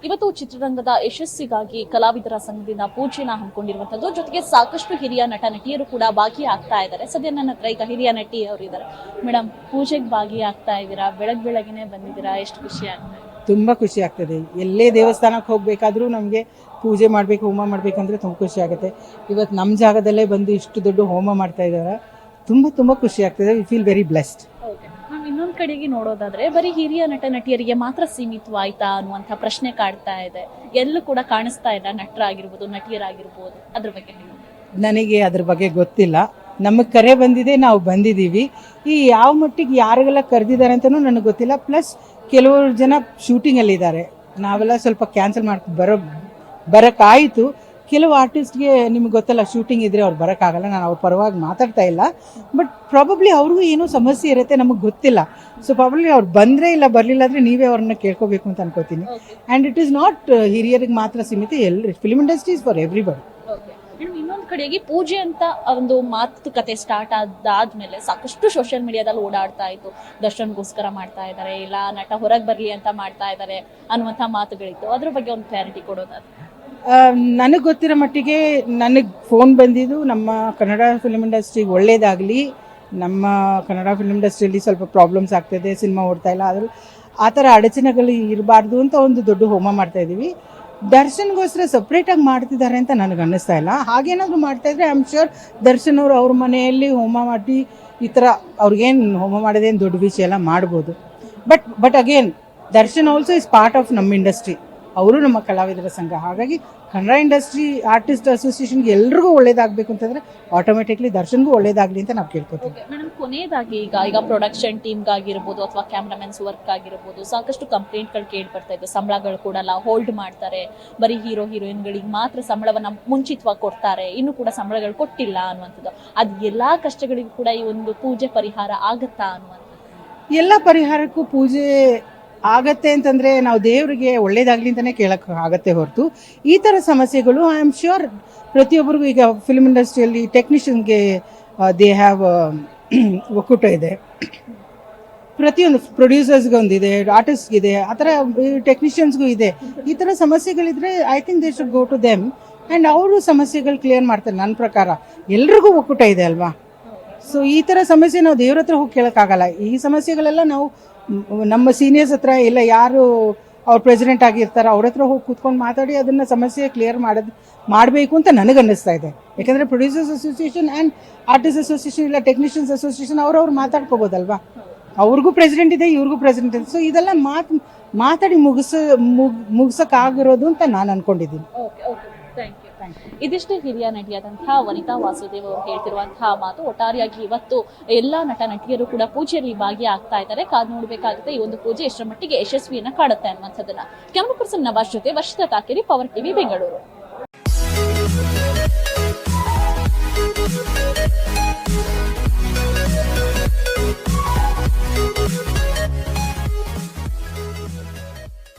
ಇವತ್ತು ಚಿತ್ರರಂಗದ ಯಶಸ್ಸಿಗಾಗಿ ಕಲಾವಿದರ ಸಂಘದಿಂದ ಪೂಜೆನ ಹಮ್ಮಿಕೊಂಡಿರುವಂತದ್ದು. ಜೊತೆಗೆ ಸಾಕಷ್ಟು ಹಿರಿಯ ನಟ ನಟಿಯರು ಕೂಡ ಭಾಗಿಯಾಗ್ತಾ ಇದ್ದಾರೆ. ಸದ್ಯ ನನ್ನ ಹತ್ರ ಈಗ ಹಿರಿಯ ನಟಿ ಅವರು ಇದ್ದಾರೆ. ಮೇಡಮ್, ಪೂಜೆಗೆ ಭಾಗಿಯಾಗ್ತಾ ಇದ್ದೀರಾ, ಬೆಳಗ್ಗೆನೆ ಬಂದಿದ್ದೀರಾ, ಎಷ್ಟು ಖುಷಿ ಆಗ್ತದೆ? ತುಂಬ ಖುಷಿ ಆಗ್ತದೆ. ಎಲ್ಲೇ ದೇವಸ್ಥಾನಕ್ಕೆ ಹೋಗಬೇಕಾದ್ರೂ ನಮಗೆ ಪೂಜೆ ಮಾಡಬೇಕು, ಹೋಮ ಮಾಡಬೇಕಂದ್ರೆ ತುಂಬ ಖುಷಿ ಆಗುತ್ತೆ. ಇವತ್ತು ನಮ್ಮ ಜಾಗದಲ್ಲೇ ಬಂದು ಇಷ್ಟು ದೊಡ್ಡ ಹೋಮ ಮಾಡ್ತಾ ಇದ್ದಾರೆ. ತುಂಬ ಖುಷಿ ಆಗ್ತದೆ. We feel very blessed. ಇನ್ನೊಂದು ಕಡೆಗೆ ನೋಡೋದಾದ್ರೆ ಬರೀ ಹಿರಿಯ ನಟ ನಟಿಯರಿಗೆ ಮಾತ್ರ ಸೀಮಿತವಾಯ್ತಾ ಅನ್ನುವಂಥ ಪ್ರಶ್ನೆ ಕಾಡ್ತಾ ಇದೆ. ಎಲ್ಲೂ ಕೂಡ ಕಾಣಿಸ್ತಾ ಇಲ್ಲ ನಟರಾಗಿರ್ಬೋದು, ನಟಿಯರಾಗಿರ್ಬೋದು. ಅದ್ರ ಬಗ್ಗೆ ನನಗೆ ಅದ್ರ ಬಗ್ಗೆ ಗೊತ್ತಿಲ್ಲ. ನಮಗೆ ಕರೆ ಬಂದಿದೆ, ನಾವು ಬಂದಿದ್ದೀವಿ. ಈ ಯಾವ ಮಟ್ಟಿಗೆ ಯಾರಿಗೆಲ್ಲ ಕರೆದಿದ್ದಾರೆ ಅಂತಲೂ ನನಗೆ ಗೊತ್ತಿಲ್ಲ. ಪ್ಲಸ್ ಕೆಲವರು ಜನ ಶೂಟಿಂಗಲ್ಲಿದ್ದಾರೆ. ನಾವೆಲ್ಲ ಸ್ವಲ್ಪ ಕ್ಯಾನ್ಸಲ್ ಬರೋಕ್ಕಾಯಿತು. ಕೆಲವು ಆರ್ಟಿಸ್ಟ್ಗೆ ನಿಮ್ಗೆ ಗೊತ್ತಲ್ಲ, ಶೂಟಿಂಗ್ ಇದ್ದರೆ ಅವ್ರು ಬರೋಕ್ಕಾಗಲ್ಲ. ನಾನು ಅವ್ರ ಪರವಾಗಿ ಮಾತಾಡ್ತಾ ಇಲ್ಲ. ಬಟ್ ಪ್ರಾಬಬ್ಲಿ ಅವ್ರಿಗೂ ಏನೋ ಸಮಸ್ಯೆ ಇರುತ್ತೆ, ನಮಗೆ ಗೊತ್ತಿಲ್ಲ. ಸೊ ಪ್ರಾಬಬ್ಲಿ ಅವ್ರು ಬಂದರೆ ಇಲ್ಲ ಬರಲಿಲ್ಲ ಅಂದರೆ ನೀವೇ ಅವ್ರನ್ನ ಕೇಳ್ಕೋಬೇಕು ಅಂತ ಅನ್ಕೋತೀನಿ. ಆ್ಯಂಡ್ ಇಟ್ ಈಸ್ ನಾಟ್ ಹಿರಿಯರಿಗೆ ಮಾತ್ರ ಸೀಮಿತ. Film industry is for everybody. ಇನ್ನೊಂದು ಕಡೆಗೆ ಪೂಜೆ ಅಂತ ಒಂದು ಮಾತುಕತೆ ಸ್ಟಾರ್ಟ್ ಆದಾದ್ಮೇಲೆ ಸಾಕಷ್ಟು ಸೋಷಿಯಲ್ ಮೀಡಿಯಾದಲ್ಲಿ ಓಡಾಡ್ತಾ ಇತ್ತು. ದರ್ಶನ್ಗೋಸ್ಕರ ಮಾಡ್ತಾ ಇದ್ದಾರೆ, ಇಲ್ಲ ನಟ ಹೊರಗೆ ಬರಲಿ ಅಂತ ಮಾಡ್ತಾ ಇದ್ದಾರೆ ಅನ್ನುವಂಥ ಮಾತುಗಳಿತ್ತು. ಅದ್ರ ಬಗ್ಗೆ ಒಂದು ಕ್ಲಾರಿಟಿ ಕೊಡೋದಾದ್ರೆ. ನನಗೆ ಗೊತ್ತಿರೋ ಮಟ್ಟಿಗೆ ನನಗೆ ಫೋನ್ ಬಂದಿದ್ದು ನಮ್ಮ ಕನ್ನಡ ಫಿಲ್ಮ್ ಇಂಡಸ್ಟ್ರಿಗೆ ಒಳ್ಳೇದಾಗಲಿ, ನಮ್ಮ ಕನ್ನಡ ಫಿಲ್ಮ್ ಇಂಡಸ್ಟ್ರಿಯಲ್ಲಿ ಸ್ವಲ್ಪ ಪ್ರಾಬ್ಲಮ್ಸ್ ಆಗ್ತಾಯಿದೆ, ಸಿನಿಮಾ ಓಡ್ತಾ ಇಲ್ಲ, ಆದರೂ ಆ ಥರ ಅಡಚಣೆಗಳು ಇರಬಾರ್ದು ಅಂತ ಒಂದು ದೊಡ್ಡ ಹೋಮ ಮಾಡ್ತಾಯಿದ್ದೀವಿ. ದರ್ಶನ್ಗೋಸ್ಕರ ಸಪ್ರೇಟಾಗಿ ಮಾಡ್ತಿದ್ದಾರೆ ಅಂತ ನನಗೆ ಅನ್ನಿಸ್ತಾ ಇಲ್ಲ. ಹಾಗೇನಾದರೂ ಮಾಡ್ತಾಯಿದ್ರೆ ಐ ಆಮ್ ಶ್ಯೂರ್ ದರ್ಶನ್ ಅವರು ಅವ್ರ ಮನೆಯಲ್ಲಿ ಹೋಮ ಮಾಡಿ ಈ ಥರ ಅವ್ರಿಗೇನು ಹೋಮ ಮಾಡೋದೇನು ದೊಡ್ಡ ವಿಷಯ ಎಲ್ಲ ಮಾಡ್ಬೋದು. But again Darshan also is part of ನಮ್ಮ ಇಂಡಸ್ಟ್ರಿ. ಅವರು ನಮ್ಮ ಕಲಾವಿದರ ಸಂಘ. ಹಾಗಾಗಿ ಕನ್ನಡ ಇಂಡಸ್ಟ್ರಿ ಆರ್ಟಿಸ್ಟ್ ಅಸೋಸಿಯೇಷನ್ಗೆ ಎಲ್ರಿಗೂ ಒಳ್ಳೇದಾಗಬೇಕು ಅಂತಂದರೆ ಆಟೋಮೆಟಿಕ್ಲಿ ದರ್ಶನ್ಗೂ ಒಳ್ಳೇದಾಗಲಿ ಅಂತ ನಾವು ಕೇಳ್ಕೊತೀವಿ. ಮೇಡಮ್, ಕೊನೆಯದಾಗಿ ಈಗ ಪ್ರೊಡಕ್ಷನ್ ಟೀಮ್ಗಾಗಿರ್ಬೋದು ಅಥವಾ ಕ್ಯಾಮ್ರಾಮನ್ಸ್ ವರ್ಕ್ ಆಗಿರ್ಬೋದು ಸಾಕಷ್ಟು ಕಂಪ್ಲೇಂಟ್ಗಳು ಕೇಳಿ ಬರ್ತಾ ಇದ್ದು. ಸಂಬಳಗಳು ಕೊಡಲ್ಲ, ಹೋಲ್ಡ್ ಮಾಡ್ತಾರೆ, ಬರೀ ಹೀರೋಯಿನ್ಗಳಿಗೆ ಮಾತ್ರ ಸಂಬಳವನ್ನ ಮುಂಚಿತವಾಗಿ ಕೊಡ್ತಾರೆ, ಇನ್ನು ಕೂಡ ಸಂಬಳಗಳು ಕೊಟ್ಟಿಲ್ಲ ಅನ್ನುವಂಥದ್ದು. ಅದು ಎಲ್ಲ ಕಷ್ಟಗಳಿಗೂ ಕೂಡ ಈ ಒಂದು ಪೂಜೆ ಪರಿಹಾರ ಆಗತ್ತಾ ಅನ್ನುವಂಥದ್ದು? ಎಲ್ಲ ಪರಿಹಾರಕ್ಕೂ ಪೂಜೆ ಆಗತ್ತೆ ಅಂತಂದರೆ ನಾವು ದೇವರಿಗೆ ಒಳ್ಳೇದಾಗಲಿ ಅಂತಲೇ ಕೇಳೋಕ್ಕೆ ಆಗತ್ತೆ ಹೊರತು ಈ ಥರ ಸಮಸ್ಯೆಗಳು ಐ ಆಮ್ ಶ್ಯೂರ್ ಪ್ರತಿಯೊಬ್ಬರಿಗೂ ಈಗ ಫಿಲ್ಮ್ ಇಂಡಸ್ಟ್ರಿಯಲ್ಲಿ ಟೆಕ್ನಿಷಿಯನ್ಗೆ ದೇ ಹ್ಯಾವ್ ಒಕ್ಕೂಟ ಇದೆ, ಪ್ರತಿಯೊಂದು ಪ್ರೊಡ್ಯೂಸರ್ಸ್ಗೆ ಒಂದಿದೆ, ಆರ್ಟಿಸ್ಟ್ಗಿದೆ, ಆ ಥರ ಟೆಕ್ನಿಷಿಯನ್ಸ್ಗೂ ಇದೆ. ಈ ಥರ ಸಮಸ್ಯೆಗಳಿದ್ರೆ I think they should go to them and ಅವರು ಸಮಸ್ಯೆಗಳು ಕ್ಲಿಯರ್ ಮಾಡ್ತಾರೆ. ನನ್ನ ಪ್ರಕಾರ ಎಲ್ರಿಗೂ ಒಕ್ಕೂಟ ಇದೆ ಅಲ್ವಾ. ಸೊ ಈ ಥರ ಸಮಸ್ಯೆ ನಾವು ದೇವ್ರ ಹತ್ರ ಹೋಗಿ ಕೇಳೋಕ್ಕಾಗಲ್ಲ. ಈ ಸಮಸ್ಯೆಗಳೆಲ್ಲ ನಾವು ನಮ್ಮ ಸೀನಿಯರ್ಸ್ ಹತ್ರ, ಇಲ್ಲ ಯಾರು ಅವ್ರು ಪ್ರೆಸಿಡೆಂಟ್ ಆಗಿರ್ತಾರೆ ಅವ್ರ ಹತ್ರ ಹೋಗಿ ಕೂತ್ಕೊಂಡು ಮಾತಾಡಿ ಅದನ್ನು ಸಮಸ್ಯೆ ಕ್ಲಿಯರ್ ಮಾಡಬೇಕು ಅಂತ ನನಗೆ ಅನ್ನಿಸ್ತಾ ಇದೆ. ಯಾಕಂದರೆ producers association and artist association ಇಲ್ಲ ಟೆಕ್ನಿಷಿಯನ್ಸ್ ಅಸೋಸಿಯೇಷನ್ ಅವ್ರವ್ರು ಮಾತಾಡ್ಕೋಬೋದಲ್ವಾ. ಅವ್ರಿಗೂ ಪ್ರೆಸಿಡೆಂಟ್ ಇದೆ, ಇವ್ರಿಗೂ ಪ್ರೆಸಿಡೆಂಟ್ ಇದೆ. ಸೊ ಇದೆಲ್ಲ ಮಾತಾಡಿ ಮುಗಿಸೋಕ್ಕಾಗಿರೋದು ಅಂತ ನಾನು ಅನ್ಕೊಂಡಿದ್ದೀನಿ. ಇದಿಷ್ಟೇ ಹಿರಿಯ ನಟಿಯಾದಂತಹ ವನಿತಾ ವಾಸುದೇವ್ ಅವರು ಹೇಳ್ತಿರುವಂತಹ ಮಾತು. ಒಟ್ಟಾರೆಯಾಗಿ ಇವತ್ತು ಎಲ್ಲಾ ನಟ ನಟಿಯರು ಕೂಡ ಪೂಜೆಯಲ್ಲಿ ಭಾಗಿಯಾಗ್ತಾ ಇದ್ದಾರೆ. ಕಾದು ನೋಡ್ಬೇಕಾಗುತ್ತೆ ಈ ಒಂದು ಪೂಜೆ ಎಷ್ಟರ ಮಟ್ಟಿಗೆ ಯಶಸ್ವಿಯನ್ನ ಕಾಡುತ್ತೆ ಅನ್ನುವಂಥದ್ದನ್ನ. ಕ್ಯಾಮರಾ ಪರ್ಸನ್ ನವಾಜ್ ಜೊತೆ ವರ್ಷಿತಾ ತಾಕೇರಿ, ಪವರ್ ಟಿವಿ, ಬೆಂಗಳೂರು.